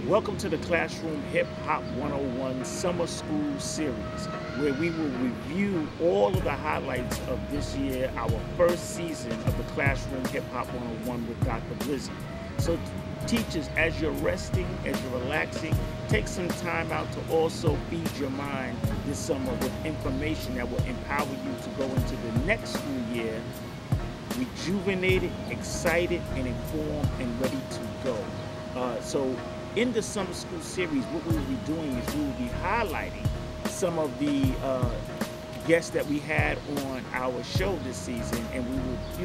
Welcome to the Classroom Hip Hop 101 Summer School Series, where we will review all of the highlights of this year, our first season of the Classroom Hip Hop 101 with Dr. Blizzy. So teachers, as you're resting, as you're relaxing, take some time out to also feed your mind this summer with information that will empower you to go into the next school year rejuvenated, excited, and informed, and ready to go. So in the summer school series, what we will be doing is we will be highlighting some of the guests that we had on our show this season, and we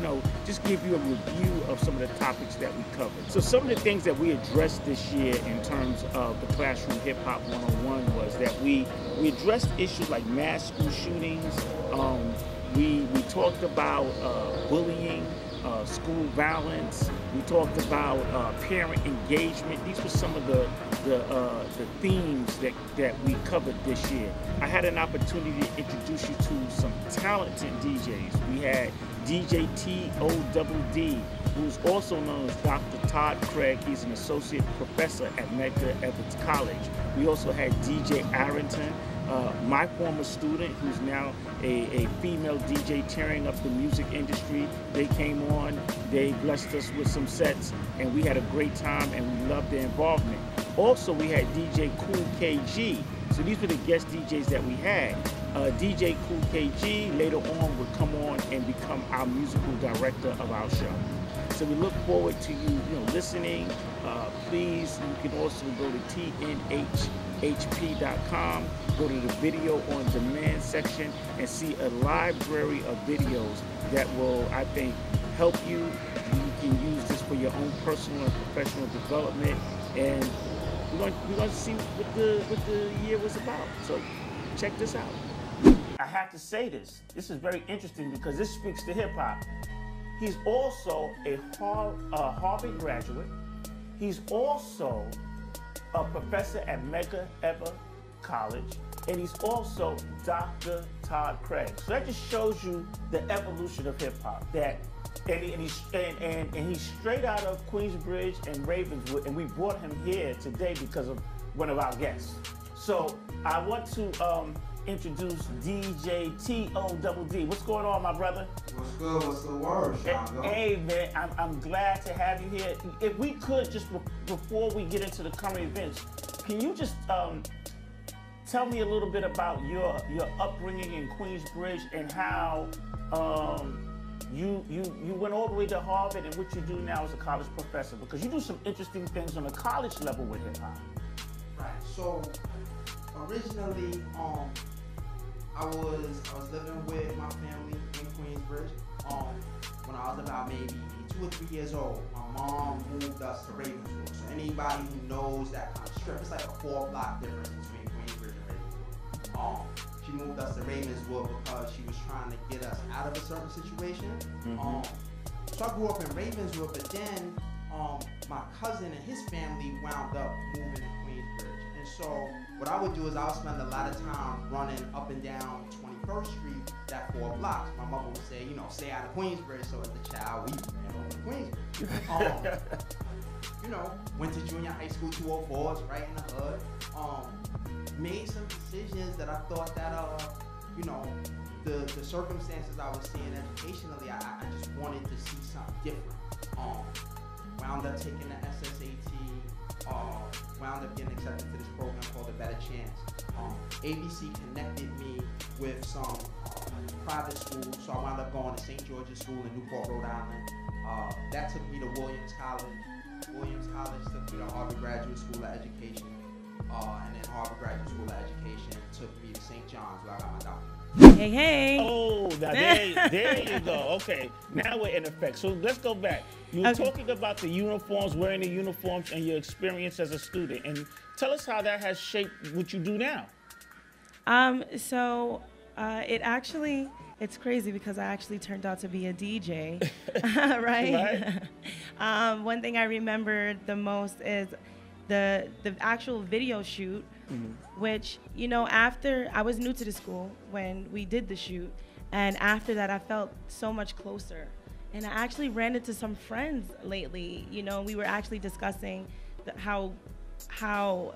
will, just give you a review of some of the topics that we covered. So some of the things that we addressed this year in terms of the Classroom Hip Hop 101 was that we addressed issues like mass school shootings. We talked about bullying, school violence. We talked about parent engagement. These were some of the themes that we covered this year. I had an opportunity to introduce you to some talented DJs. We had DJ T.O.D.D., who's also known as Dr. Todd Craig. He's an associate professor at Medgar Evers College. We also had DJ Arrington, my former student, who's now a female DJ tearing up the music industry. They came on, they blessed us with some sets, and we had a great time, and we loved their involvement. Also, we had DJ Cool KG. So these were the guest DJs that we had. DJ Cool KG later on would come on and become our musical director of our show. So we look forward to you, listening. Please, you can also go to tnhhp.com, go to the video on demand section, and see a library of videos that will, I think, help you. You can use this for your own personal and professional development, and we're going to see what the year was about. So check this out. I have to say this. This is very interesting because this speaks to hip hop. He's also a Harvard graduate. He's also a professor at Medgar Evers College, and he's also Dr. Todd Craig. So that just shows you the evolution of hip hop. And he's straight out of Queensbridge and Ravenswood, and we brought him here today because of one of our guests. So I want to introduce DJ T.O.D.D. What's going on, my brother? What's good? What's the word, Sean? Hey, man, I'm glad to have you here. If we could, just before we get into the current events, can you just tell me a little bit about your upbringing in Queensbridge and how you went all the way to Harvard and what you do now as a college professor? Because you do some interesting things on a college level with hip hop. Right. So originally, I was living with my family in Queensbridge. When I was about maybe 2 or 3 years old, my mom moved us to Ravenswood. So anybody who knows that kind of strip, it's like a 4-block difference between Queensbridge and Ravenswood. She moved us to Ravenswood because she was trying to get us out of a certain situation. So I grew up in Ravenswood, but then my cousin and his family wound up moving to Queensbridge. And so what I would do is I would spend a lot of time running up and down 21st Street, that 4 blocks. My mother would say, stay out of Queensbridge. So as a child, we ran over to Queensbridge. Went to junior high school 204s, right in the hood. Made some decisions that I thought that, the circumstances I was seeing educationally, I just wanted to see something different. Wound up taking the SSAT. Wound up getting accepted to this program called A Better Chance. ABC connected me with some private schools, so I wound up going to St. George's School in Newport, Rhode Island. That took me to Williams College. Williams College took me to Harvard Graduate School of Education. And then Harvard Graduate School of Education took me to St. John's, where I got my doctorate. Hey. Oh, now there you go. Okay, now we're in effect. So let's go back. You were talking about the uniforms, wearing the uniforms, and your experience as a student. And tell us how that has shaped what you do now. It's crazy because I actually turned out to be a DJ, right? One thing I remember the most is the actual video shoot, which, after I was new to the school when we did the shoot, and after that I felt so much closer. And I actually ran into some friends lately, we were actually discussing how how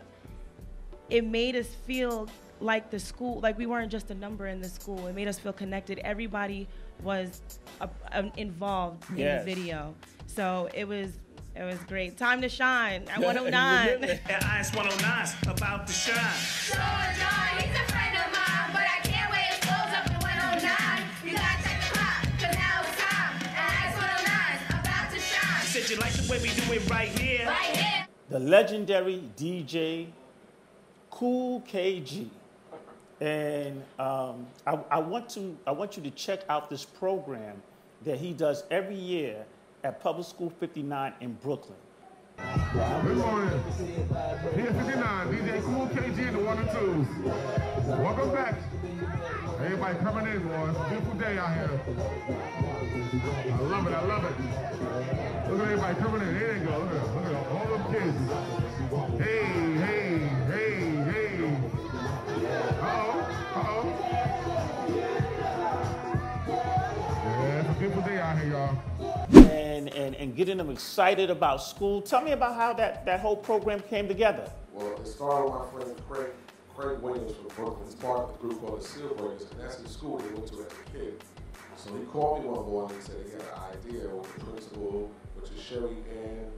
it made us feel like the school, like we weren't just a number in the school. It made us feel connected. Everybody was involved in the video. So it was great. Time to shine at 109. Ice 109's about to shine. John, he's a friend of mine, but I can't wait his clothes up in 109. You gotta check the clock, cause now it's time. Ice 109's about to shine. Said you like the way we do it right here. Right here. The legendary DJ Cool KG. And I want you to check out this program that he does every year at Public School 59 in Brooklyn. Good morning. Here 59, DJ Cool KG and the 1 and 2s. Welcome back. Everybody coming in, boys. Beautiful day out here. I love it, I love it. Look at everybody coming in. Here they go. Look at all them kids. Hey, hey, hey, hey. Yeah, it's a beautiful day out here, y'all. And getting them excited about school. Tell me about how that whole program came together. Well, it started with my friend Craig Williams from Brooklyn. He's part of the group called the Seal Breakers, and that's the school they went to as a kid. So he called me one morning and said he had an idea with the principal, which is Sherry Ann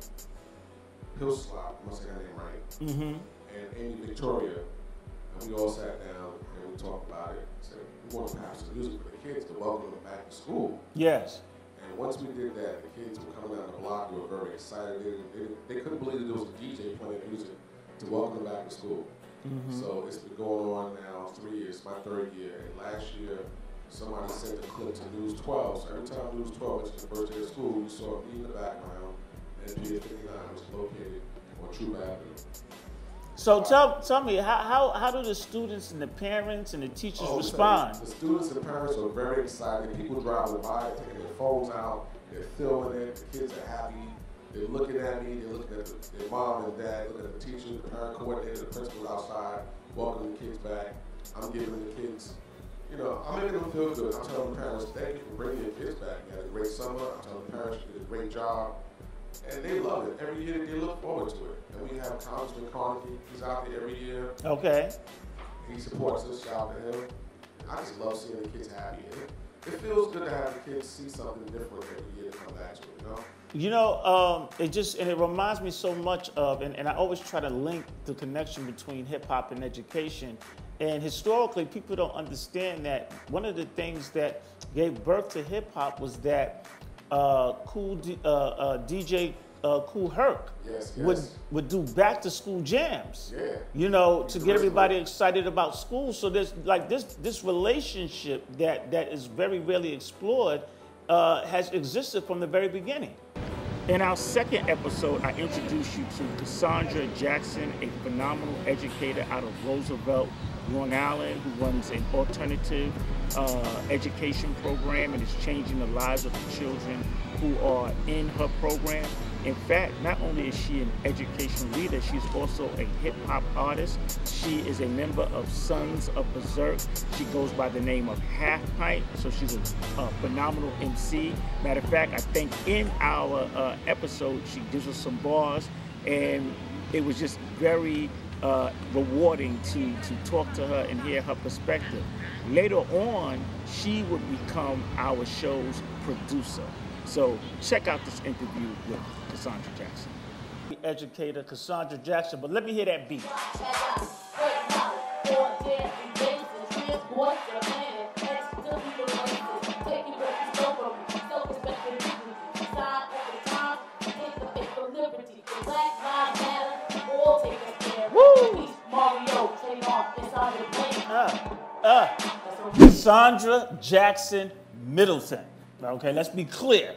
Hillslop, I must say her name right, and Amy Victoria. And we all sat down and we talked about it. Said we want to have some music for the kids to welcome them back to school. Yes. And once we did that, the kids were coming down the block. They were very excited. They couldn't believe that there was a DJ playing music to welcome them back to school. So it's been going on now 3 years, my 3rd year. And last year, somebody sent a clip to News 12. So every time News 12 went to the first day of school, we saw me in the background and Pier 59 was located on Troop Avenue. So tell me, how do the students and the parents and the teachers respond? The students and parents are very excited. People driving by, taking their phones out, they're filming it. The kids are happy. They're looking at me. They're looking at their mom and dad, looking at the teacher, the parent coordinator, the principal outside, welcoming the kids back. I'm giving the kids, I'm making them feel good. I'm telling the parents, thank you for bringing your kids back. You had a great summer. I'm telling the parents, you did a great job. And they love it. Every year they look forward to it. And we have Congressman Carnegie. He's out there every year. Okay. He supports us. Shout out to him. I just love seeing the kids happy. It feels good to have the kids see something different every year to come back to it, it reminds me so much of, and I always try to link the connection between hip hop and education. And historically, people don't understand that one of the things that gave birth to hip hop was that DJ Kool Herc would do back to school jams. Yeah. To get everybody excited about school. So there's like this relationship that is very rarely explored has existed from the very beginning. In our second episode, I introduced you to Cassandra Jackson, a phenomenal educator out of Roosevelt, Long Island, who runs an alternative education program and is changing the lives of the children who are in her program. In fact, not only is she an education leader, she's also a hip-hop artist. She is a member of Sons of Berserk. She goes by the name of Half Pint, so she's a phenomenal MC. Matter of fact, I think in our episode, she gives us some bars, and it was just very rewarding to talk to her and hear her perspective. Later on, she would become our show's producer. So check out this interview with Cassandra Jackson. Educator Cassandra Jackson, but let me hear that beat. Cassandra Jackson Middleton, okay, let's be clear,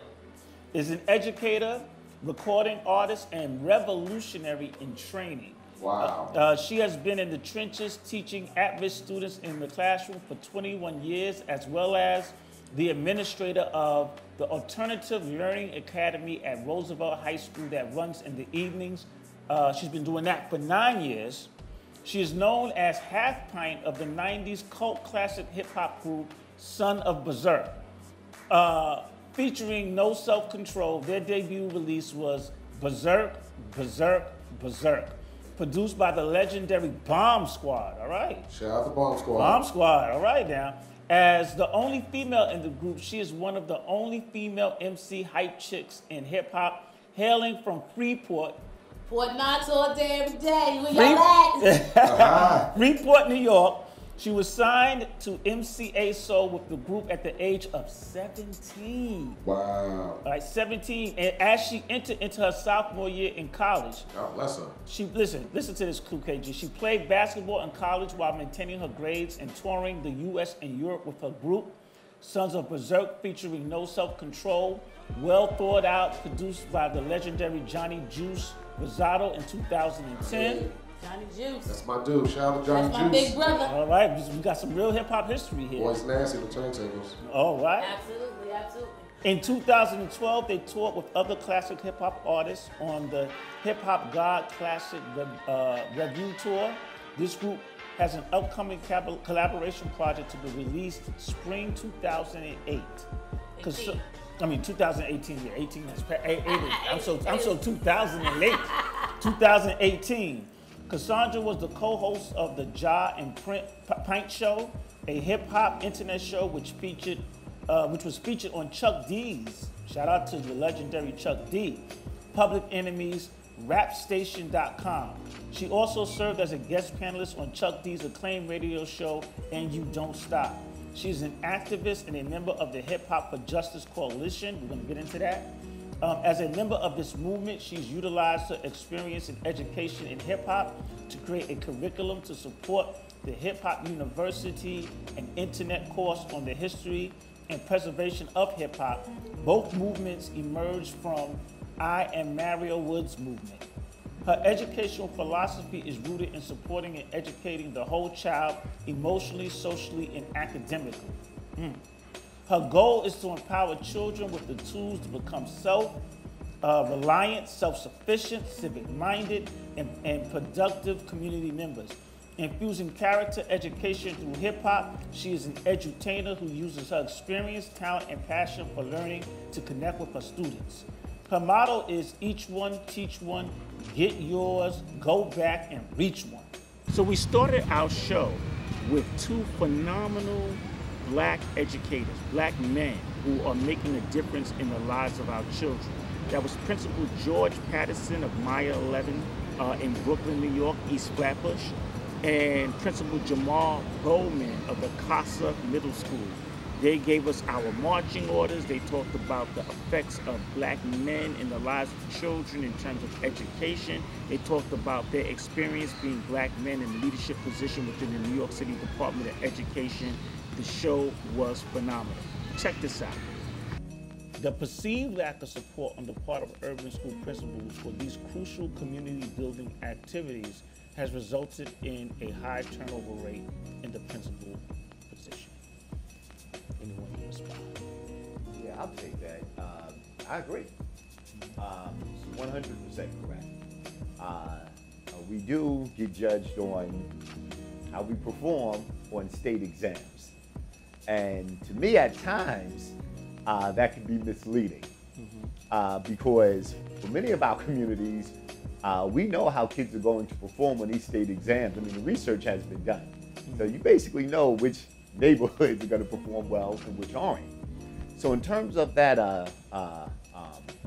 is an educator, recording artist, and revolutionary in training. Wow. She has been in the trenches teaching at-risk students in the classroom for 21 years, as well as the administrator of the Alternative Learning Academy at Roosevelt High School that runs in the evenings. She's been doing that for 9 years. She is known as Half Pint of the 90s cult classic hip-hop group Son of Berserk. Featuring No Self Control, their debut release was Berserk, Berserk, Berserk. Produced by the legendary Bomb Squad, all right? Shout out to Bomb Squad. Bomb Squad, all right now. As the only female in the group, she is one of the only female MC hype chicks in hip hop, hailing from Freeport. Fort Knox all day, every day. Where y'all at? Freeport, New York. She was signed to MCA Soul with the group at the age of 17. Wow. All right, 17. And as she entered into her sophomore year in college, God bless her. she listen to this clue, KG. She played basketball in college while maintaining her grades and touring the U.S. and Europe with her group, Sons of Berserk, featuring No Self Control, well thought out, produced by the legendary Johnny Juice Rosado in 2010. Johnny Juice. That's my dude. Shout out to Johnny That's Juice. my big brother. All right, we got some real hip hop history here. Boys Nasty, the turntables. All right. Absolutely, absolutely. In 2012, they toured with other classic hip hop artists on the Hip Hop God Classic Review Tour. This group has an upcoming collaboration project to be released spring 2008. 2018. Yeah, 18 is I'm so 2008. 2018. Cassandra was the co-host of the Ja and Pint Show, a hip-hop internet show which was featured on Chuck D's. Shout out to the legendary Chuck D. Public Enemy's RapStation.com. She also served as a guest panelist on Chuck D's acclaimed radio show, And You Don't Stop. She's an activist and a member of the Hip Hop for Justice Coalition. We're going to get into that. As a member of this movement, she's utilized her experience and education in hip hop to create a curriculum to support the Hip Hop University and internet course on the history and preservation of hip hop. Both movements emerged from I Am Mario Woods movement. Her educational philosophy is rooted in supporting and educating the whole child emotionally, socially, and academically. Her goal is to empower children with the tools to become self-reliant, self-sufficient, civic-minded, and productive community members. Infusing character education through hip-hop, she is an edutainer who uses her experience, talent, and passion for learning to connect with her students. Her motto is each one, teach one, get yours, go back, and reach one. So we started our show with two phenomenal Black educators, Black men who are making a difference in the lives of our children. That was Principal George Patterson of Maya 11 in Brooklyn, New York, East Flatbush, and Principal Jamal Bowman of the Casa Middle School. They gave us our marching orders. They talked about the effects of Black men in the lives of children in terms of education. They talked about their experience being Black men in leadership position within the New York City Department of Education. The show was phenomenal. Check this out. The perceived lack of support on the part of urban school principals for these crucial community building activities has resulted in a high turnover rate in the principal position. Anyone can respond? Yeah, I'll take that. I agree. 100% correct. We do get judged on how we perform on state exams. And to me, at times, that can be misleading. Because for many of our communities, we know how kids are going to perform on these state exams. I mean, the research has been done. So you basically know which neighborhoods are going to perform well and which aren't. So in terms of that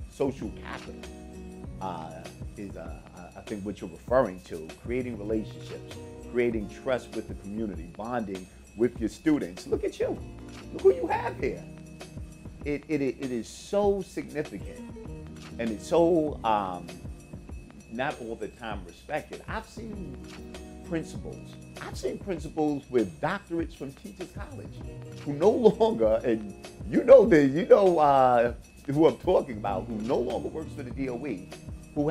social capital, is I think what you're referring to, creating relationships, creating trust with the community, bonding with your students. Look at you. Look who you have here. It is so significant, and it's so not all the time respected. I've seen principals with doctorates from Teachers College who no longer, and you know who I'm talking about, who no longer works for the DOE, who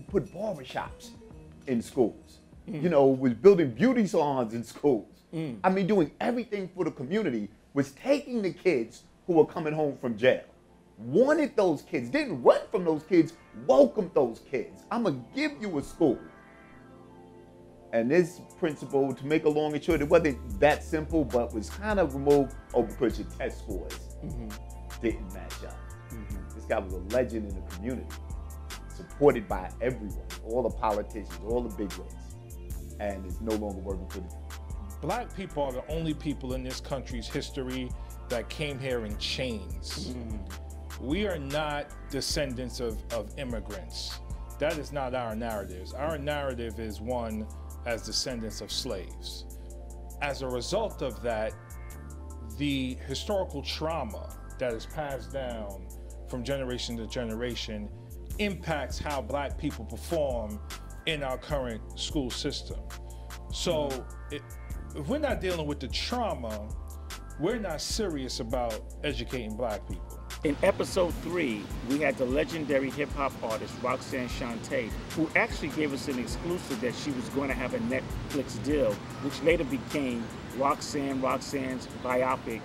put barbershops in schools, was building beauty salons in schools. I mean, doing everything for the community, was taking the kids who were coming home from jail, wanted those kids, didn't run from those kids, welcomed those kids. I'm going to give you a school. And this principal, to make a long and short, it wasn't that simple, but was kind of removed because your test scores didn't match up. This guy was a legend in the community. supported by everyone, all the politicians, all the bigwigs, and is no longer working for the Black people are the only people in this country's history that came here in chains. We are not descendants of immigrants. That is not our narrative. Our narrative is one as descendants of slaves. As a result of that, the historical trauma that is passed down from generation to generation impacts how Black people perform in our current school system. So if we're not dealing with the trauma, we're not serious about educating Black people. In episode 3, we had the legendary hip-hop artist Roxanne Shante, who actually gave us an exclusive that she was going to have a Netflix deal, which later became Roxanne's biopic,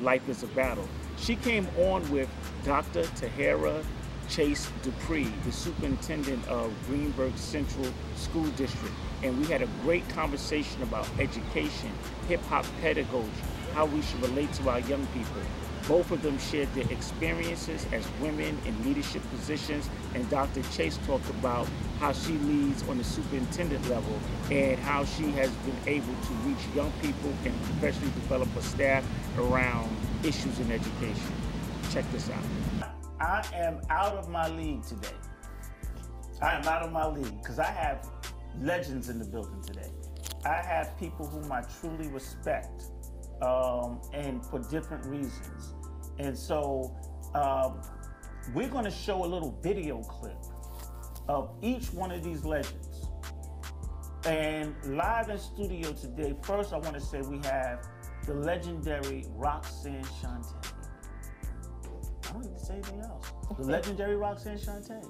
Life is a Battle. She came on with Dr. Tahira Chase Dupree, the superintendent of Greenburgh Central School District, and we had a great conversation about education, hip-hop pedagogy, how we should relate to our young people. Both of them shared their experiences as women in leadership positions, and Dr. Chase talked about how she leads on the superintendent level and how she has been able to reach young people and professionally develop a staff around issues in education. Check this out. I am out of my league today. I am out of my league because I have legends in the building today. I have people whom I truly respect, and for different reasons. And so we're going to show a little video clip of each one of these legends. And live in studio today, first I want to say we have the legendary Roxanne Shante. I don't need to say anything else. The legendary Roxanne Shante.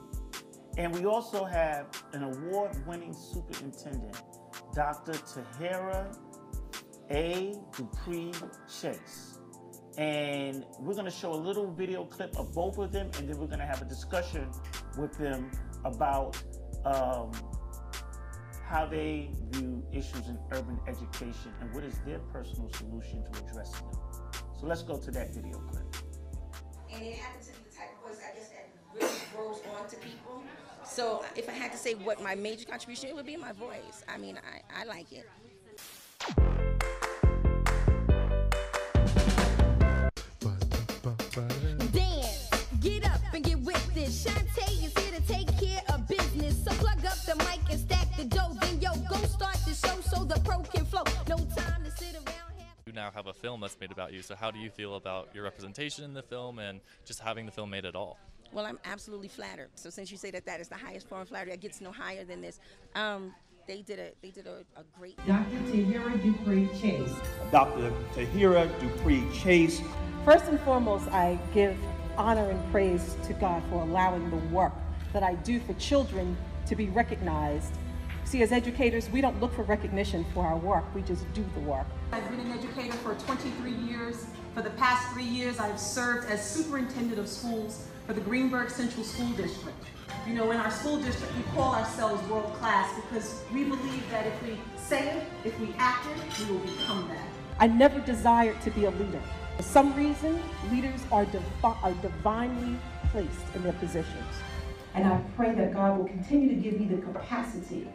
And we also have an award-winning superintendent, Dr. Tahira A. Dupree Chase. And we're gonna show a little video clip of both of them, and then we're gonna have a discussion with them about how they view issues in urban education and what is their personal solution to addressing them. So let's go to that video clip. And it happens to be the type of voice, I guess, that really grows on to people. So if I had to say what my major contribution, it would be my voice. I mean, I like it. Dance, get up and get with this. Shantae is here to take care of business. So plug up the mic and stack the dough. Then yo, go start the show so the pro can flow. No time to sit around. You now have a film that's made about you, so how do you feel about your representation in the film and just having the film made at all? Well, I'm absolutely flattered. So since you say that that is the highest form of flattery, I get no higher than this. They did a great. Dr. Tahira Dupree Chase. Dr. Tahira Dupree Chase. First and foremost, I give honor and praise to God for allowing the work that I do for children to be recognized. See, as educators, we don't look for recognition for our work, we just do the work. I've been an educator for 23 years. For the past 3 years, I've served as superintendent of schools for the Greenburgh Central School District. You know, in our school district, we call ourselves world class because we believe that if we say it, if we act it, we will become that. I never desired to be a leader. For some reason, leaders are divinely placed in their positions. And I pray that God will continue to give me the capacity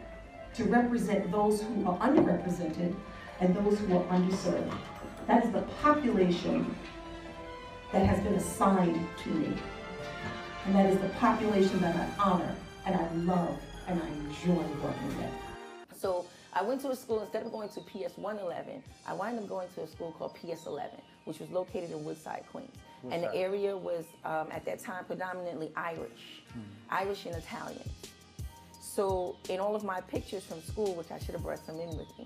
to represent those who are underrepresented and those who are underserved. That is the population that has been assigned to me. And that is the population that I honor and I love and I enjoy working with. So I went to a school, instead of going to PS 111, I wound up going to a school called PS 11, which was located in Woodside, Queens. And the area was, at that time, predominantly Irish, Irish and Italian. So in all of my pictures from school, which I should have brought some in with me,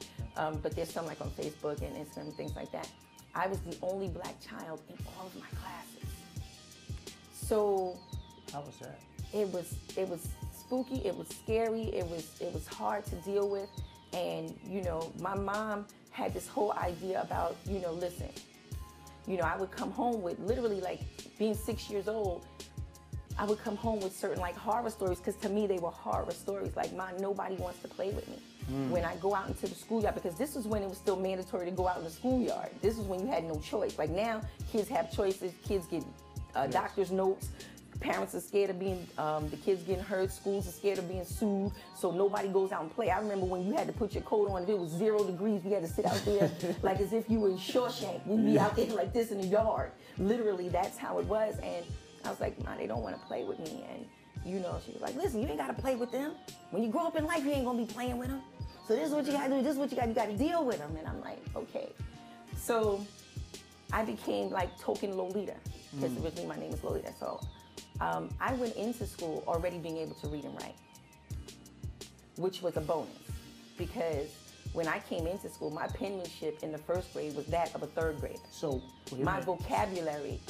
but there's some like on Facebook and Instagram and things like that, I was the only black child in all of my classes. So how was that? It was spooky, it was scary, it was hard to deal with. And, you know, my mom had this whole idea about, you know, listen, you know, I would come home with literally like being 6 years old, I would come home with certain like horror stories, because to me they were horror stories. Like, Mom, nobody wants to play with me. When I go out into the schoolyard, because this is when it was still mandatory to go out in the schoolyard. This is when you had no choice. Like now, kids have choices, kids get doctor's notes, Parents are scared of being, the kids getting hurt. Schools are scared of being sued. So nobody goes out and play. I remember when you had to put your coat on, if it was 0 degrees, we had to sit out there like as if you were in Shawshank. We'd be out there like this in the yard. Literally, that's how it was. And I was like, nah, they don't want to play with me. And you know, she was like, listen, you ain't got to play with them. When you grow up in life, you ain't going to be playing with them. So this is what you got to do. This is what you got to deal with them. And I'm like, okay. So I became like token Lolita, because originally my name is Lolita. So I went into school already being able to read and write, which was a bonus, because when I came into school, my penmanship in the 1st grade was that of a 3rd grader. So my vocabulary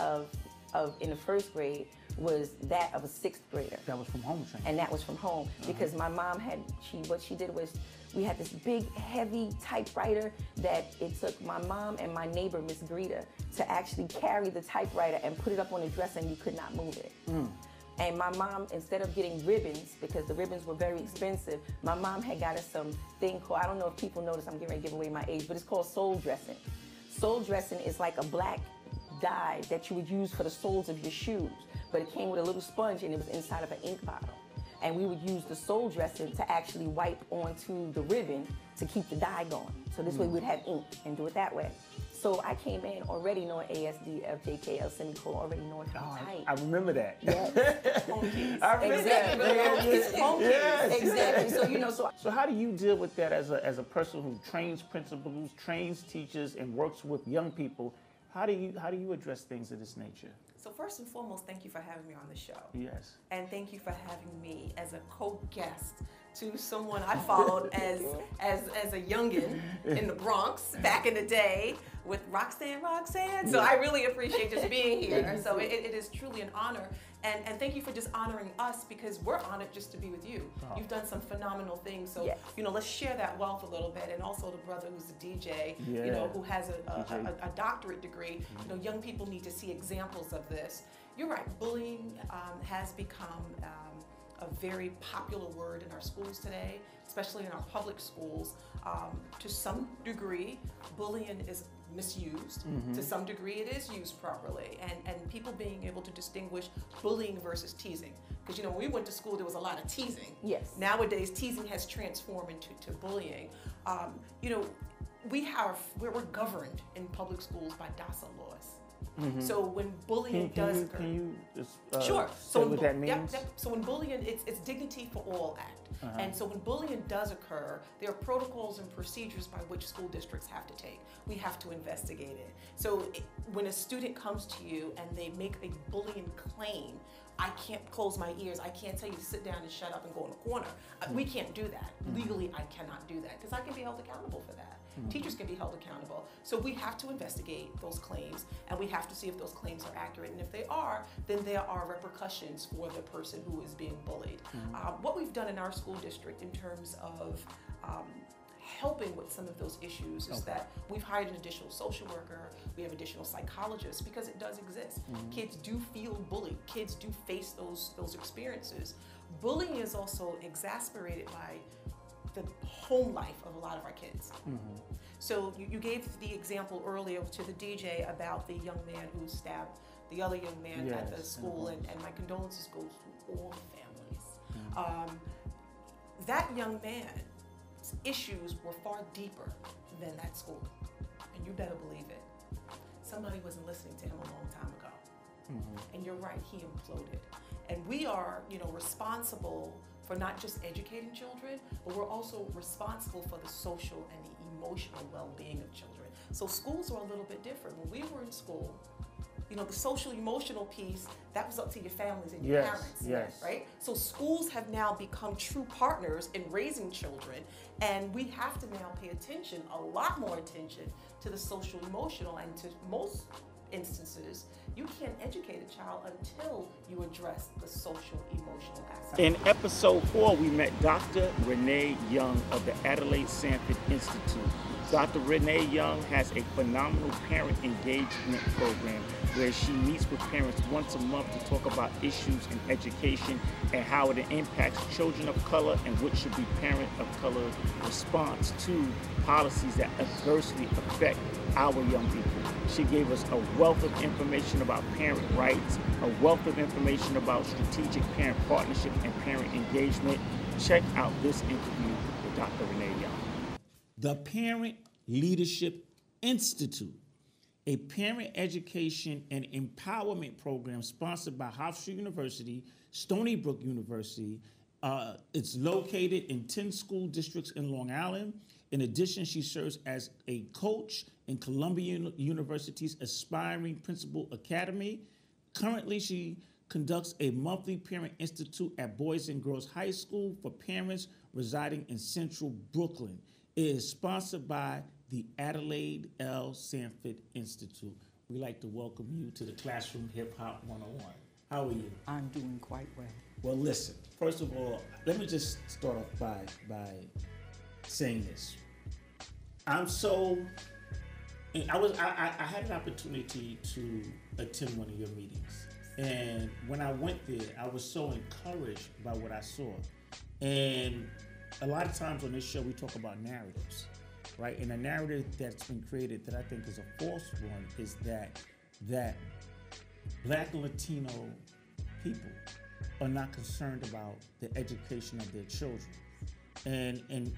in the 1st grade was that of a 6th grader. That was from home training. And that was from home, because my mom had, what she did was, we had this big, heavy typewriter that it took my mom and my neighbor, Miss Greta, to actually carry the typewriter and put it up on the dresser, and you could not move it. And my mom, instead of getting ribbons, because the ribbons were very expensive, my mom had got us some thing called, I don't know if people notice I'm getting ready to give away my age, but it's called sole dressing. Sole dressing is like a black dye that you would use for the soles of your shoes, but it came with a little sponge and it was inside of an ink bottle. And we would use the sole dressing to actually wipe onto the ribbon to keep the dye going. So this way we'd have ink and do it that way. So I came in already knowing ASD, FJKL, semicolon, already knowing how to type. I remember that. Yes. I remember that. Exactly. So, you know, so how do you deal with that as a person who trains principals, trains teachers, and works with young people? How do you address things of this nature? So first and foremost, thank you for having me on the show. Yes. And thank you for having me as a co-guest to someone I followed as a youngin in the Bronx back in the day with Roxanne. So I really appreciate just being here. So it is truly an honor. And thank you for just honoring us, because we're honored just to be with you. You've done some phenomenal things. So, you know, let's share that wealth a little bit. And also the brother who's a DJ, you know, who has a doctorate degree. You know, young people need to see examples of this. You're right, bullying has become a very popular word in our schools today, especially in our public schools. To some degree, bullying is misused. To some degree, it is used properly. And people being able to distinguish bullying versus teasing. Because, you know, when we went to school, there was a lot of teasing. Yes. Nowadays, teasing has transformed into bullying. You know, we're governed in public schools by DASA laws. So when bullying does occur, can you just sure. say what that means? So when bullying, it's Dignity for All Act. And so when bullying does occur, there are protocols and procedures by which school districts have to take. We have to investigate it. So when a student comes to you and they make a bullying claim, I can't close my ears. I can't tell you to sit down and shut up and go in a corner. We can't do that. Legally, I cannot do that, because I can be held accountable for that. Teachers can be held accountable. So we have to investigate those claims, and we have to see if those claims are accurate. And if they are, then there are repercussions for the person who is being bullied. What we've done in our school district in terms of helping with some of those issues is that we've hired an additional social worker, we have additional psychologists, because it does exist. Kids do feel bullied, kids do face those experiences. Bullying is also exacerbated by the home life of a lot of our kids. So you gave the example earlier to the DJ about the young man who stabbed the other young man at the school, and my condolences goes to all the families. That young man's issues were far deeper than that school, and you better believe it. Somebody wasn't listening to him a long time ago. And you're right, he imploded. And we are, you know, responsible for not just educating children, but we're also responsible for the social and the emotional well-being of children. So schools are a little bit different. When we were in school, you know, the social emotional piece, that was up to your families and your parents, right? So schools have now become true partners in raising children, and we have to now pay attention, a lot more attention, to the social emotional, and to most instances, you can't educate a child until you address the social emotional aspect. In episode 4, we met Dr. Renee Young of the Adelaide Sanford Institute. Dr. Renee Young has a phenomenal parent engagement program where she meets with parents once a month to talk about issues in education and how it impacts children of color, and what should be parent of color response to policies that adversely affect our young people. She gave us a wealth of information about parent rights, a wealth of information about strategic parent partnership and parent engagement. Check out this interview with Dr. Renee Young. The Parent Leadership Institute, a parent education and empowerment program sponsored by Hofstra University, Stony Brook University. It's located in 10 school districts in Long Island. In addition, she serves as a coach in Columbia University's Aspiring Principal Academy. Currently, she conducts a monthly Parent Institute at Boys and Girls High School for parents residing in Central Brooklyn. It is sponsored by the Adelaide L. Sanford Institute. We'd like to welcome you to the Classroom Hip Hop 101. How are you? I'm doing quite well. Well, listen, first of all, let me just start off by saying this. I had an opportunity to attend one of your meetings. And when I went there, I was so encouraged by what I saw. And a lot of times on this show, we talk about narratives, right? And a narrative that's been created that I think is a false one is that Black and Latino people are not concerned about the education of their children. And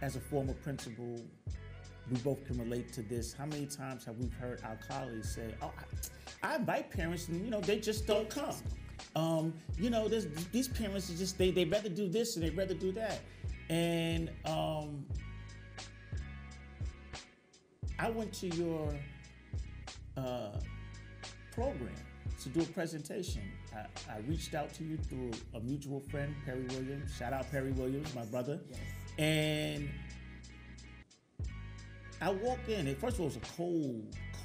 as a former principal, we both can relate to this. How many times have we heard our colleagues say, oh, I invite parents and, they just don't come. These parents are just, they rather do this and they rather do that. And I went to your program to do a presentation. I reached out to you through a mutual friend, Perry Williams. Shout out Perry Williams, my brother. Yes. And I walk in, and first of all, it was a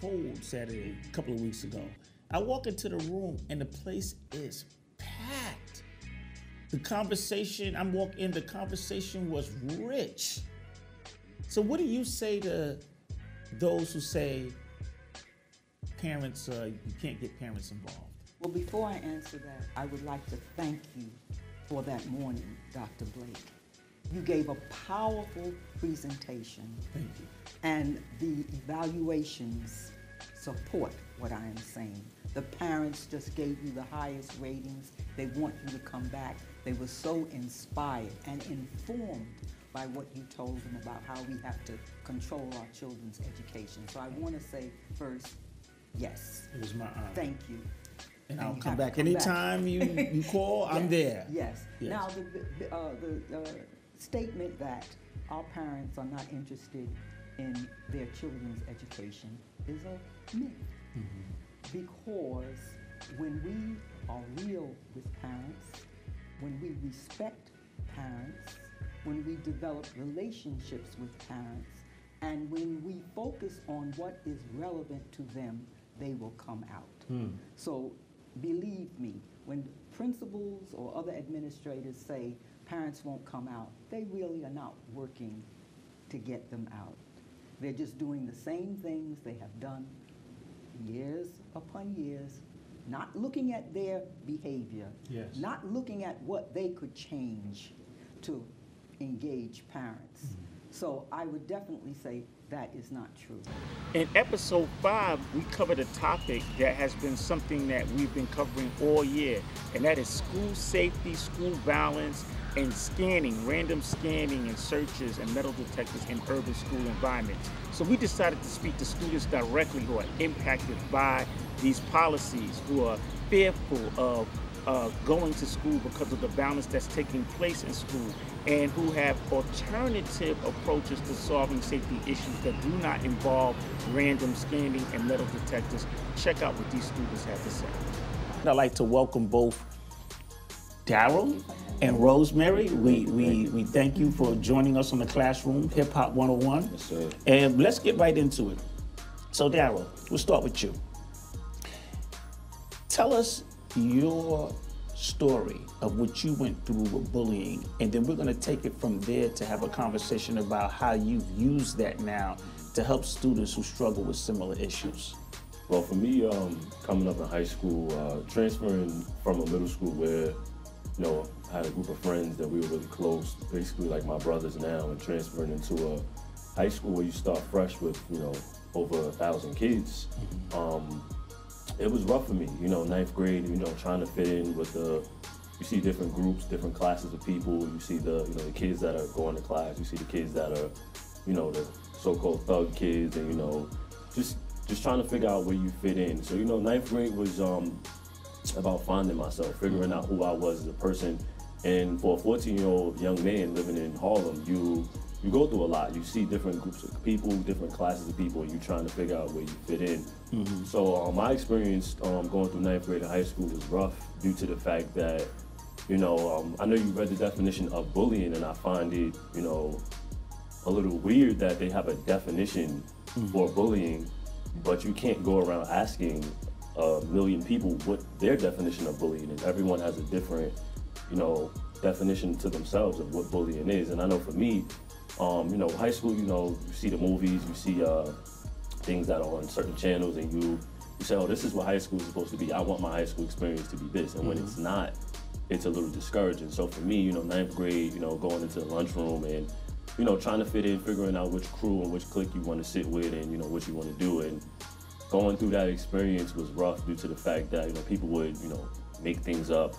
cold Saturday a couple of weeks ago. I walk into the room and the place is packed. The conversation was rich. So what do you say to those who say parents, you can't get parents involved? Well, before I answer that, I would like to thank you for that morning, Dr. Blake. You gave a powerful presentation. Thank you. And the evaluations support what I am saying. The parents just gave you the highest ratings. They want you to come back. They were so inspired and informed by what you told them about how we have to control our children's education. So I want to say first, yes. It was my honor. Thank you. And I'll come back anytime you call. Yes, I'm there. Yes. Yes. Now the statement that our parents are not interested in their children's education is a myth. Mm-hmm. Because when we are real with parents, when we respect parents, when we develop relationships with parents, and when we focus on what is relevant to them, they will come out. So believe me, when principals or other administrators say parents won't come out, they really are not working to get them out. They're just doing the same things they have done years upon years, not looking at their behavior, not looking at what they could change to engage parents. So I would definitely say that is not true. In episode 5, we covered a topic that has been something that we've been covering all year, and that is school safety, school violence, and scanning, random scanning and searches and metal detectors in urban school environments. So we decided to speak to students directly who are impacted by these policies, who are fearful of going to school because of the violence that's taking place in school, and who have alternative approaches to solving safety issues that do not involve random scanning and metal detectors. Check out what these students have to say. I'd like to welcome both Daryl and Rosemary. We thank you for joining us on the Classroom Hip Hop 101. Yes, sir. And let's get right into it. So Daryl, we'll start with you. Tell us your story of what you went through with bullying, and then we're going to take it from there to have a conversation about how you've used that now to help students who struggle with similar issues. Well, for me, coming up in high school, transferring from a middle school where, I had a group of friends that we were really close, basically like my brothers now, and transferring into a high school where you start fresh with, over 1,000 kids. It was rough for me, you know, ninth grade, you know, trying to fit in with you see different groups, different classes of people. You see the kids that are going to class. You see the kids that are, you know, the so-called thug kids, and, you know, just trying to figure out where you fit in. So, you know, ninth grade was about finding myself, figuring out who I was as a person. And for a 14-year-old young man living in Harlem, you go through a lot. You see different groups of people, different classes of people, and you're trying to figure out where you fit in. So my experience going through ninth grade and high school was rough due to the fact that, you know, I know you read the definition of bullying, and I find it, you know, a little weird that they have a definition for bullying, but you can't go around asking a million people what their definition of bullying is. Everyone has a different, you know, definition to themselves of what bullying is. And I know for me, you know, high school, you know, you see the movies, you see things that are on certain channels, and you say, oh, this is what high school is supposed to be. I want my high school experience to be this. And when it's not, it's a little discouraging. So for me, you know, ninth grade, you know, going into the lunchroom and, you know, trying to fit in, figuring out which crew and which clique you want to sit with, and, you know, what you want to do. And going through that experience was rough due to the fact that, you know, people would, you know, make things up.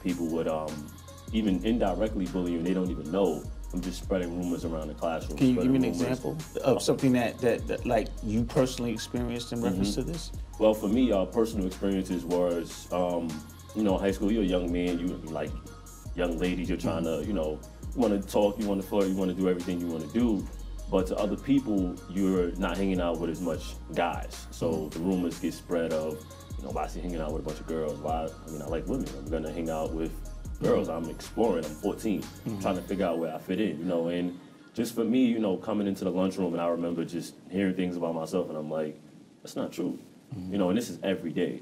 People would even indirectly bully you, and they don't even know. I'm just spreading rumors around the classroom. Can you give me an example of something that like you personally experienced in reference to this? Well, for me, personal experiences was, you know, high school, you're a young man, you like young ladies, you're trying to, you know, you want to talk, you want to flirt, you want to do everything you want to do. But to other people, you're not hanging out with as much guys. So the rumors get spread of, you know, why is he hanging out with a bunch of girls? Why? I mean, I like women. I'm going to hang out with girls. I'm exploring. I'm 14, trying to figure out where I fit in, you know. And just for me, you know, coming into the lunchroom, and I remember just hearing things about myself, and I'm like, that's not true. You know, and this is every day.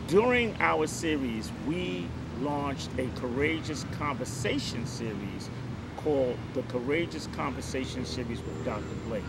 During our series, we launched a Courageous Conversation series called the Courageous Conversation Series with Dr. Blake.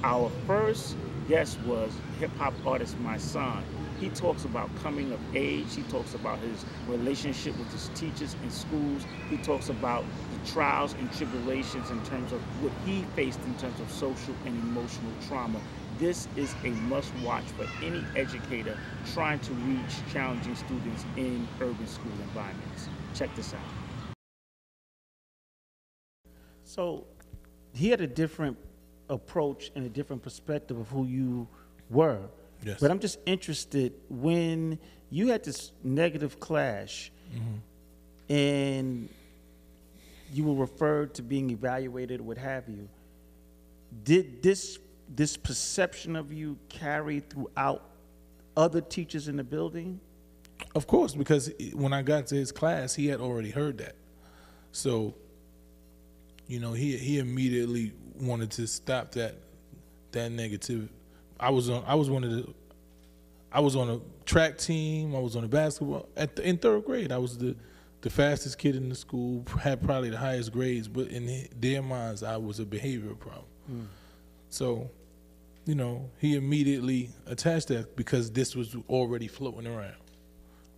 Our first guest was hip-hop artist My Son. He talks about coming of age. He talks about his relationship with his teachers in schools. He talks about the trials and tribulations in terms of what he faced in terms of social and emotional trauma. This is a must-watch for any educator trying to reach challenging students in urban school environments. Check this out. So he had a different approach and a different perspective of who you were. Yes. But I'm just interested, when you had this negative clash and you were referred to being evaluated, what have you, did this perception of you carry throughout other teachers in the building? Of course, because when I got to his class, he had already heard that. So, you know, he immediately wanted to stop that negative. I was on a track team. I was on a basketball in third grade. I was the fastest kid in the school, had probably the highest grades, but in their minds, I was a behavioral problem. So, you know, he immediately attached that because this was already floating around.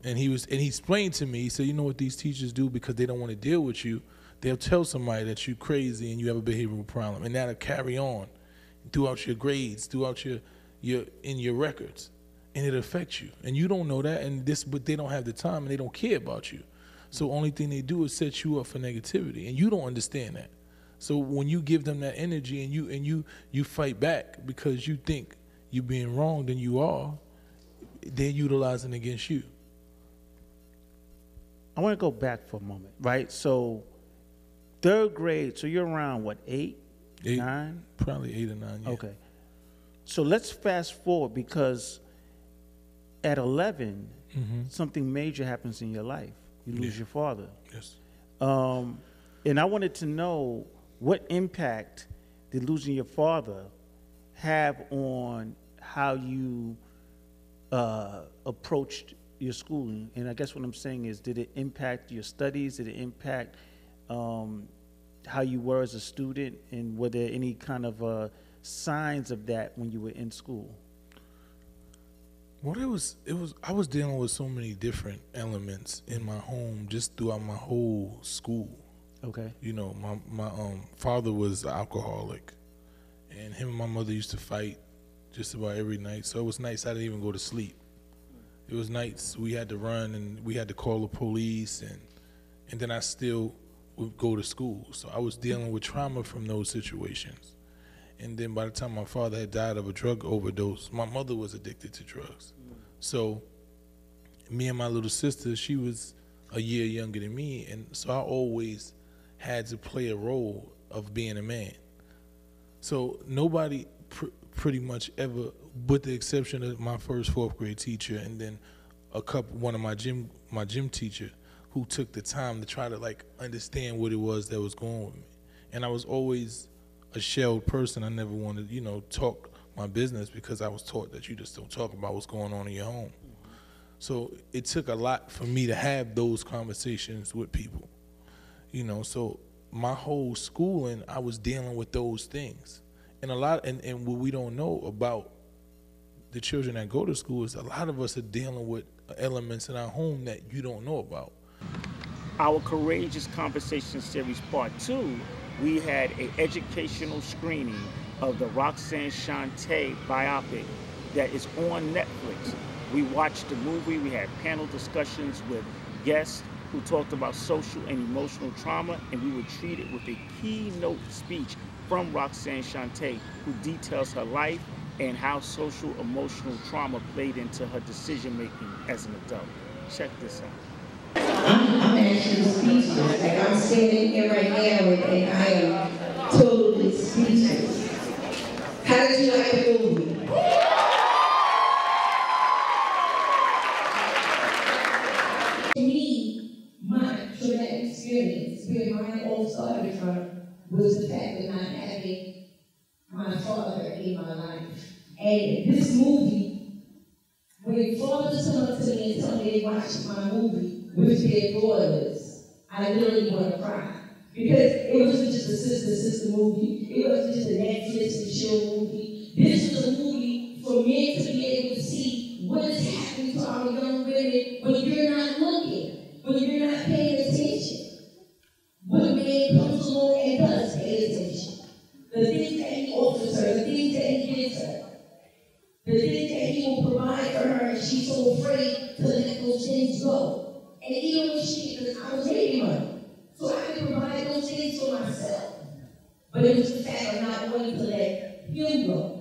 And he explained to me, he said, you know what these teachers do because they don't want to deal with you? They'll tell somebody that you're crazy and you have a behavioral problem, and that'll carry on throughout your grades, throughout your records, and it affects you. And you don't know that, but they don't have the time and they don't care about you. So only thing they do is set you up for negativity, and you don't understand that. So when you give them that energy and you fight back because you think you're being wronged and you are, they're utilizing against you. I want to go back for a moment, right? So third grade, so you're around what, 8, 9? Probably 8 or 9, yeah. Okay. So let's fast forward, because at 11, something major happens in your life. You lose your father. Yes. And I wanted to know, what impact did losing your father have on how you approached your schooling? And I guess what I'm saying is, did it impact your studies? Did it impact how you were as a student? And were there any kind of signs of that when you were in school? Well, I was dealing with so many different elements in my home just throughout my whole school. Okay. You know, my father was an alcoholic, and him and my mother used to fight just about every night. So it was nights I didn't even go to sleep. It was nights we had to run and we had to call the police, and then I still would go to school. So I was dealing with trauma from those situations. And then by the time my father had died of a drug overdose, my mother was addicted to drugs. So me and my little sister, she was a year younger than me, and so I always had to play a role of being a man. So nobody pretty much ever, with the exception of my first fourth grade teacher and then one of my gym teacher, who took the time to try to like understand what it was that was going on with me. And I was always a shelled person. I never wanted, you know, talk my business because I was taught that you just don't talk about what's going on in your home. So it took a lot for me to have those conversations with people, you know. So my whole schooling, I was dealing with those things. And and what we don't know about the children that go to school is a lot of us are dealing with elements in our home that you don't know about. Our Courageous Conversation Series Part 2, we had an educational screening of the Roxanne Shante biopic that is on Netflix. We watched the movie, we had panel discussions with guests who talked about social and emotional trauma, and we were treated with a keynote speech from Roxanne Shante, who details her life and how social emotional trauma played into her decision making as an adult. Check this out. I'm actually speechless. Like I'm standing here right now and I am totally speechless. How did you like the movie? To me, my traumatic experience, where mine all started from, was the fact of not having my father in my life. And this movie, when fathers come up to me and tell me they watched my movie with their daughters, I literally want to cry. Because it wasn't just a sister movie, it wasn't just a Netflix and chill movie. This was a movie for men to be able to see what is happening to our young women when you're not looking, when you're not paying attention. When a man comes along and does pay attention, the things that he offers her, the things that he gives her, the things that he will provide for her, and she's so afraid to let those things go. And even when because I was making money, so I could provide those things for myself. But it was the fact of not wanting to let him go.